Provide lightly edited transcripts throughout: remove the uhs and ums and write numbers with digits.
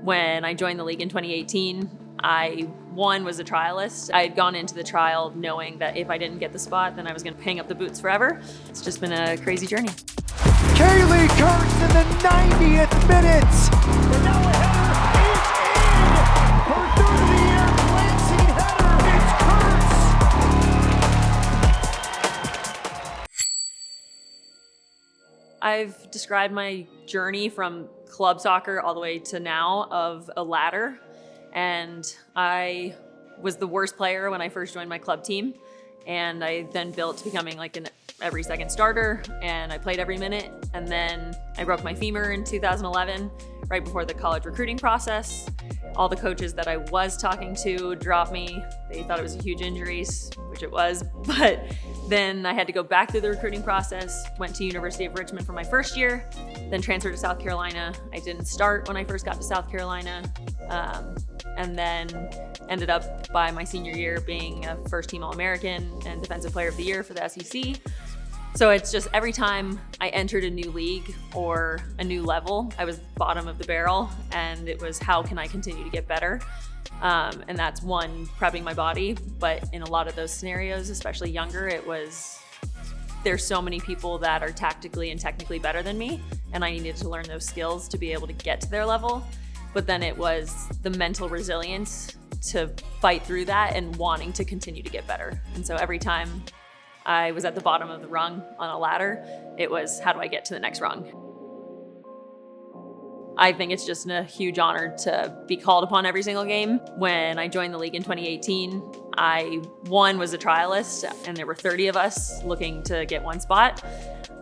When I joined the league in 2018, one was a trialist. I had gone into the trial knowing that if I didn't get the spot, then I was going to hang up the boots forever. It's just been a crazy journey. Kaleigh Kurtz in the 90th minute. The no-hitter is in. Her third of the year glancing header. It's Kurtz. I've described my journey from club soccer all the way to now of a ladder. And I was the worst player when I first joined my club team. And I then built to becoming like an every second starter, and I played every minute. And then I broke my femur in 2011, right before the college recruiting process. All the coaches that I was talking to dropped me. They thought it was a huge injury, which it was. But then I had to go back through the recruiting process, went to University of Richmond for my first year, then transferred to South Carolina. I didn't start when I first got to South Carolina. And then ended up by my senior year being a first team All-American and Defensive Player of the Year for the SEC. So it's just every time I entered a new league or a new level, I was bottom of the barrel, and it was how can I continue to get better? And that's one, prepping my body. But in a lot of those scenarios, especially younger, there's so many people that are tactically and technically better than me, and I needed to learn those skills to be able to get to their level. But then it was the mental resilience to fight through that and wanting to continue to get better. And so every time I was at the bottom of the rung on a ladder, it was, how do I get to the next rung? I think it's just a huge honor to be called upon every single game. When I joined the league in 2018, one was a trialist, and there were 30 of us looking to get one spot.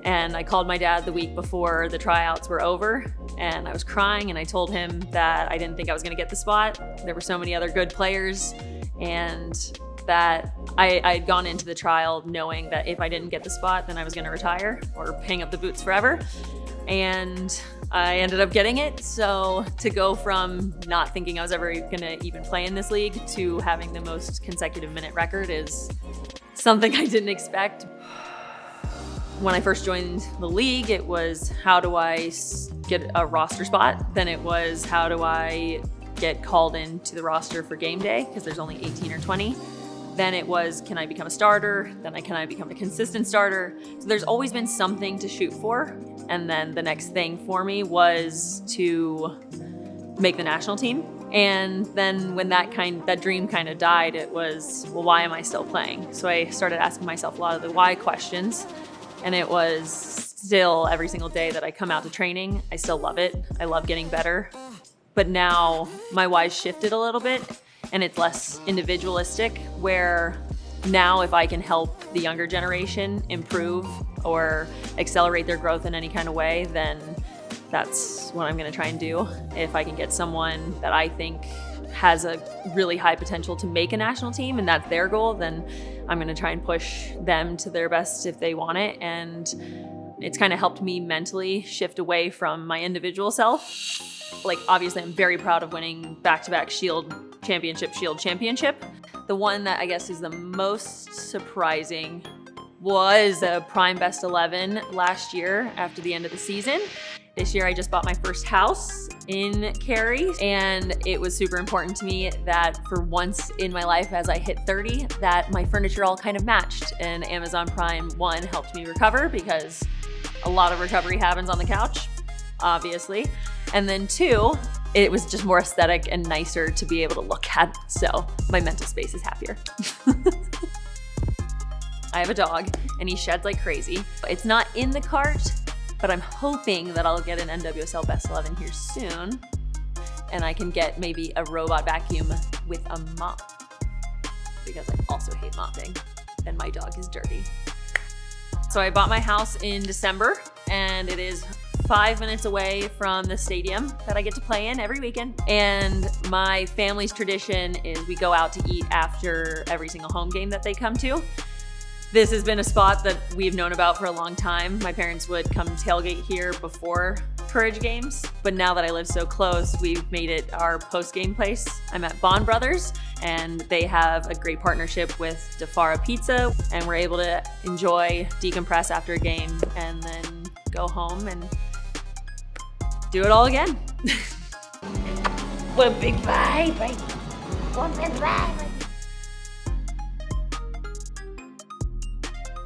And I called my dad the week before the tryouts were over, and I was crying, and I told him that I didn't think I was gonna get the spot. There were so many other good players, and that I had gone into the trial knowing that if I didn't get the spot, then I was gonna retire or hang up the boots forever. And I ended up getting it. So to go from not thinking I was ever gonna even play in this league to having the most consecutive minute record is something I didn't expect. When I first joined the league, it was, how do I get a roster spot? Then it was, how do I get called into the roster for game day? Because there's only 18 or 20. Then it was, can I become a starter? Then can I become a consistent starter? So there's always been something to shoot for. And then the next thing for me was to make the national team. And then when that dream kind of died, it was, well, why am I still playing? So I started asking myself a lot of the why questions. And it was still every single day that I come out to training, I still love it. I love getting better. But now my why's shifted a little bit, and it's less individualistic, where now if I can help the younger generation improve or accelerate their growth in any kind of way, then that's what I'm gonna try and do. If I can get someone that I think has a really high potential to make a national team and that's their goal, then I'm gonna try and push them to their best if they want it. And it's kind of helped me mentally shift away from my individual self. Like, obviously I'm very proud of winning back-to-back Shield Championship. The one that I guess is the most surprising was a Prime Best 11 last year after the end of the season. This year I just bought my first house in Cary, and it was super important to me that for once in my life as I hit 30, that my furniture all kind of matched, and Amazon Prime 1 helped me recover because a lot of recovery happens on the couch, obviously. And then 2, it was just more aesthetic and nicer to be able to look at, so my mental space is happier. I have a dog, and he sheds like crazy. It's not in the cart, but I'm hoping that I'll get an NWSL Best 11 here soon, and I can get maybe a robot vacuum with a mop, because I also hate mopping, and my dog is dirty. So I bought my house in December, and it is 5 minutes away from the stadium that I get to play in every weekend. And my family's tradition is we go out to eat after every single home game that they come to. This has been a spot that we've known about for a long time. My parents would come tailgate here before Courage games, but now that I live so close, we've made it our post-game place. I'm at Bond Brothers, and they have a great partnership with DeFara Pizza, and we're able to enjoy, decompress after a game, and then go home and do it all again. What a big vibe, right? One big vibe.